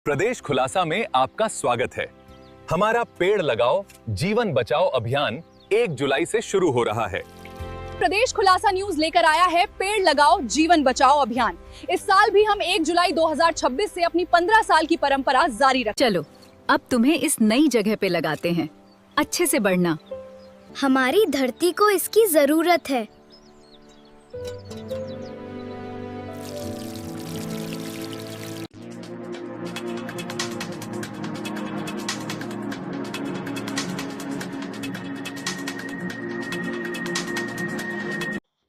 प्रदेश खुलासा में आपका स्वागत है। हमारा पेड़ लगाओ जीवन बचाओ अभियान 1 जुलाई से शुरू हो रहा है। प्रदेश खुलासा न्यूज लेकर आया है पेड़ लगाओ जीवन बचाओ अभियान। इस साल भी हम 1 जुलाई 2026 से अपनी 15 साल की परंपरा जारी रखें। चलो अब तुम्हें इस नई जगह पे लगाते हैं। अच्छे से बढ़ना। हमारी धरती को इसकी जरूरत है।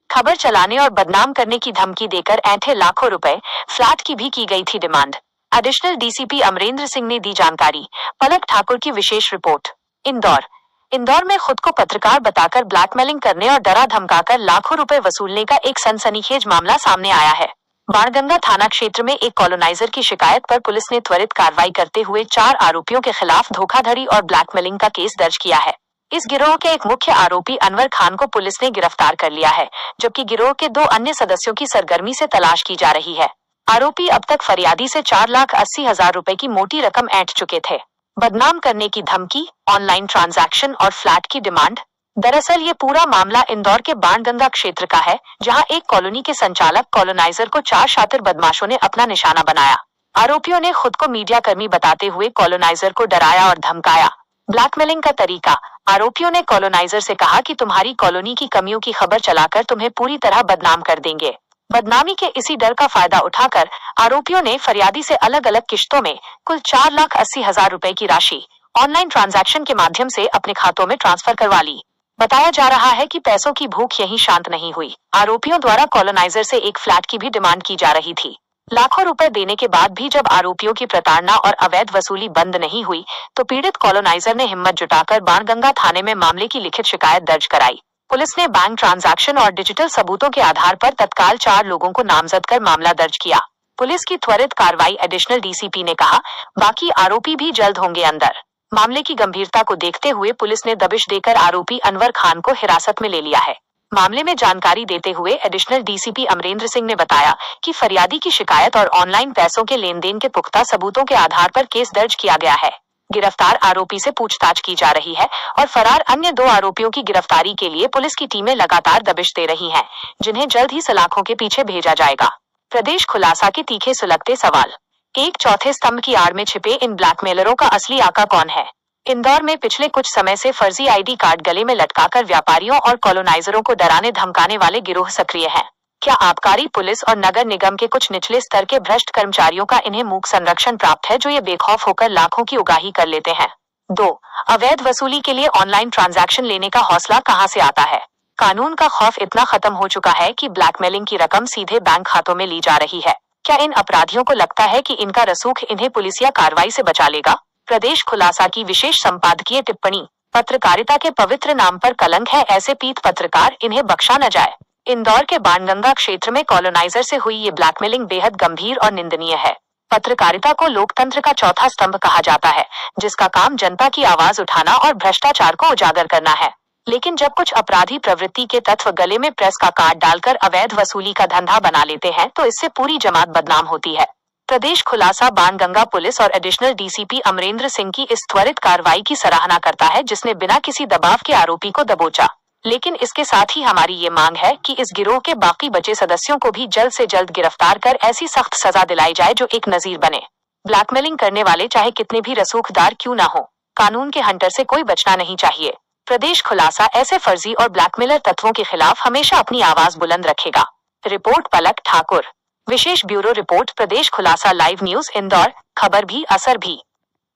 खबर चलाने और बदनाम करने की धमकी देकर ऐंठे लाखों रुपए, फ्लैट की भी की गई थी demand. Additional DCP Amarendra Singh ने दी जानकारी। पलक ठाकुर की विशेष रिपोर्ट। इंदौर में खुद को पत्रकार बताकर ब्लैकमेलिंग करने और डरा धमकाकर लाखों रुपए वसूलने का एक सनसनीखेज मामला सामने आया है। बाणगंगा थाना क्षेत्र में एक कॉलोनाइजर की शिकायत पर पुलिस ने त्वरित कार्रवाई करते हुए 4 आरोपियों के खिलाफ धोखाधड़ी और ब्लैकमेलिंग का केस दर्ज किया है। इस गिरोह के एक मुख्य आरोपी अनवर खान को पुलिस ने गिरफ्तार कर लिया है, जबकि गिरोह के 2 अन्य सदस्यों की सरगर्मी से तलाश की जा रही है। आरोपी अब तक फरियादी से 4,80,000 रुपए की मोटी रकम ऐंठ चुके थे। बदनाम करने की धमकी, ऑनलाइन ट्रांजैक्शन और फ्लैट की डिमांड। दरअसल ये पूरा मामला इंदौर के बाणगंगा क्षेत्र का है, जहां एक कॉलोनी के संचालक कॉलोनाइजर को 4 शातिर बदमाशों ने अपना निशाना बनाया। आरोपियों ने खुद को मीडिया कर्मी बताते हुए कॉलोनाइजर को डराया और धमकाया। ब्लैकमेलिंग का तरीका। आरोपियों ने कॉलोनाइजर से कहा कि तुम्हारी कॉलोनी की कमियों की खबर चलाकर तुम्हें पूरी तरह बदनाम कर देंगे। बदनामी के इसी डर का फायदा उठाकर आरोपियों ने फरियादी से अलग अलग किश्तों में कुल 4,80,000 रुपए की राशि ऑनलाइन ट्रांजैक्शन के माध्यम से अपने खातों में ट्रांसफर करवा ली। बताया जा रहा है कि पैसों की भूख यहीं शांत नहीं हुई। आरोपियों द्वारा कॉलोनाइजर से एक फ्लैट की भी डिमांड की जा रही थी। लाखों रुपए देने के बाद भी जब आरोपियों की प्रताड़ना और अवैध वसूली बंद नहीं हुई, तो पीड़ित कॉलोनाइजर ने हिम्मत जुटाकर बाणगंगा थाने में मामले की लिखित शिकायत दर्ज कराई। पुलिस ने बैंक ट्रांजैक्शन और डिजिटल सबूतों के आधार पर तत्काल 4 लोगों को नामजद कर मामला दर्ज किया। पुलिस की त्वरित कार्रवाई। एडिशनल डीसीपी ने कहा, बाकी आरोपी भी जल्द होंगे अंदर। मामले की गंभीरता को देखते हुए पुलिस ने दबिश देकर आरोपी अनवर खान को हिरासत में ले लिया है। मामले में जानकारी देते हुए एडिशनल डीसीपी अमरेंद्र सिंह ने बताया कि फरियादी की शिकायत और ऑनलाइन पैसों के लेन देन के पुख्ता सबूतों के आधार पर केस दर्ज किया गया है। गिरफ्तार आरोपी से पूछताछ की जा रही है और फरार अन्य 2 आरोपियों की गिरफ्तारी के लिए पुलिस की टीमें लगातार दबिश दे रही हैं, जिन्हें जल्द ही सलाखों के पीछे भेजा जाएगा। प्रदेश खुलासा के तीखे सुलगते सवाल। एक चौथे स्तंभ की आड़ में छिपे इन ब्लैकमेलरों का असली आका कौन है? इंदौर में पिछले कुछ समय से फर्जी आईडी कार्ड गले में लटकाकर व्यापारियों और कॉलोनाइजरों को डराने धमकाने वाले गिरोह सक्रिय हैं। क्या आबकारी पुलिस और नगर निगम के कुछ निचले स्तर के भ्रष्ट कर्मचारियों का इन्हें मूक संरक्षण प्राप्त है, जो ये बेखौफ होकर लाखों की उगाही कर लेते हैं? 2. अवैध वसूली के लिए ऑनलाइन ट्रांजैक्शन लेने का हौसला कहां से आता है? कानून का खौफ इतना खत्म हो चुका है कि ब्लैकमेलिंग की रकम सीधे बैंक खातों में ली जा रही है। क्या इन अपराधियों को लगता है कि इनका रसूख इन्हें पुलिसिया कार्रवाई से बचा लेगा? प्रदेश खुलासा की विशेष संपादकीय टिप्पणी। पत्रकारिता के पवित्र नाम पर कलंक है ऐसे पीत पत्रकार, इन्हें बख्शा न जाए। इंदौर के बाणगंगा क्षेत्र में कॉलोनाइजर से हुई ये ब्लैकमेलिंग बेहद गंभीर और निंदनीय है। पत्रकारिता को लोकतंत्र का चौथा स्तंभ कहा जाता है, जिसका काम जनता की आवाज उठाना और भ्रष्टाचार को उजागर करना है। लेकिन जब कुछ अपराधी प्रवृत्ति के तत्व गले में प्रेस का कार्ड डालकर अवैध वसूली का धंधा बना लेते हैं, तो इससे पूरी जमात बदनाम होती है। प्रदेश खुलासा बाणगंगा पुलिस और एडिशनल डीसीपी अमरेंद्र सिंह की इस त्वरित कार्रवाई की सराहना करता है, जिसने बिना किसी दबाव के आरोपी को दबोचा। लेकिन इसके साथ ही हमारी ये मांग है कि इस गिरोह के बाकी बचे सदस्यों को भी जल्द से जल्द गिरफ्तार कर ऐसी सख्त सजा दिलाई जाए जो एक नजीर बने। ब्लैकमेलिंग करने वाले चाहे कितने भी रसूखदार क्यों ना हो, कानून के हंटर से कोई बचना नहीं चाहिए। प्रदेश खुलासा ऐसे फर्जी और ब्लैकमेलर तत्वों के खिलाफ हमेशा अपनी आवाज बुलंद रखेगा। रिपोर्ट पलक ठाकुर। विशेष ब्यूरो रिपोर्ट। प्रदेश खुलासा लाइव न्यूज इंदौर। खबर भी असर भी,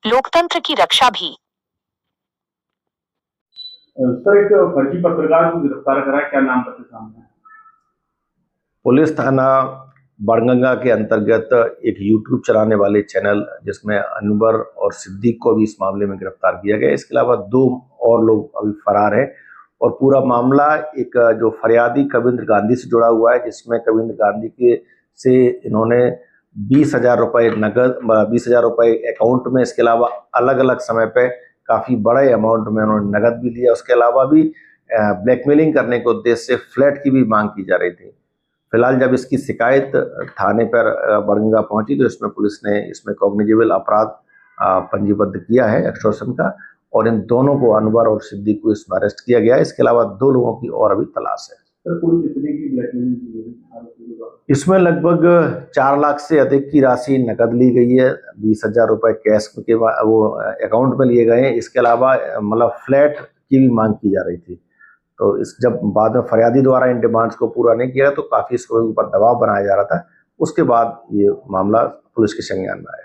लोकतंत्र की रक्षा भी। सर, एक फर्जी पत्रकार को गिरफ्तार करा, क्या नाम पता सामने? पुलिस थाना बाणगंगा के अंतर्गत एक यूट्यूब चलाने वाले चैनल जिसमें अनवर और सिद्दीक को भी इस मामले में गिरफ्तार किया गया। इसके अलावा 2 और लोग अभी फरार हैं और पूरा मामला एक जो फरियादी कविंद्र गांधी से जुड़ा हुआ है, जिसमें कविंद्र गांधी के से इन्होंने 20,000 रुपये नगद, 20,000 रुपये अकाउंट में, इसके अलावा अलग अलग समय पे काफ़ी बड़े अमाउंट में उन्होंने नगद भी लिया। उसके अलावा भी ब्लैकमेलिंग करने के उद्देश्य से फ्लैट की भी मांग की जा रही थी। फिलहाल जब इसकी शिकायत थाने पर बड़गंगा पहुंची तो इसमें पुलिस ने इसमें कॉग्निजेबल अपराध पंजीबद्ध किया है एक्सटॉर्शन का, और इन दोनों को, अनवर और सिद्दीक को, इसमें अरेस्ट किया गया है। इसके अलावा 2 लोगों की और अभी तलाश है। सर कुल कितने की ब्लैकमेलिंग की गई आरोपी के द्वारा? इसमें लगभग 4 लाख से अधिक की राशि नकद ली गई है, 20,000 रुपए कैश के वो अकाउंट में लिए गए हैं। इसके अलावा मतलब फ्लैट की भी मांग की जा रही थी। तो इस जब बाद में फरियादी द्वारा इन डिमांड्स को पूरा नहीं किया तो काफी इसके ऊपर दबाव बनाया जा रहा था। उसके बाद ये मामला पुलिस के संज्ञान में आया।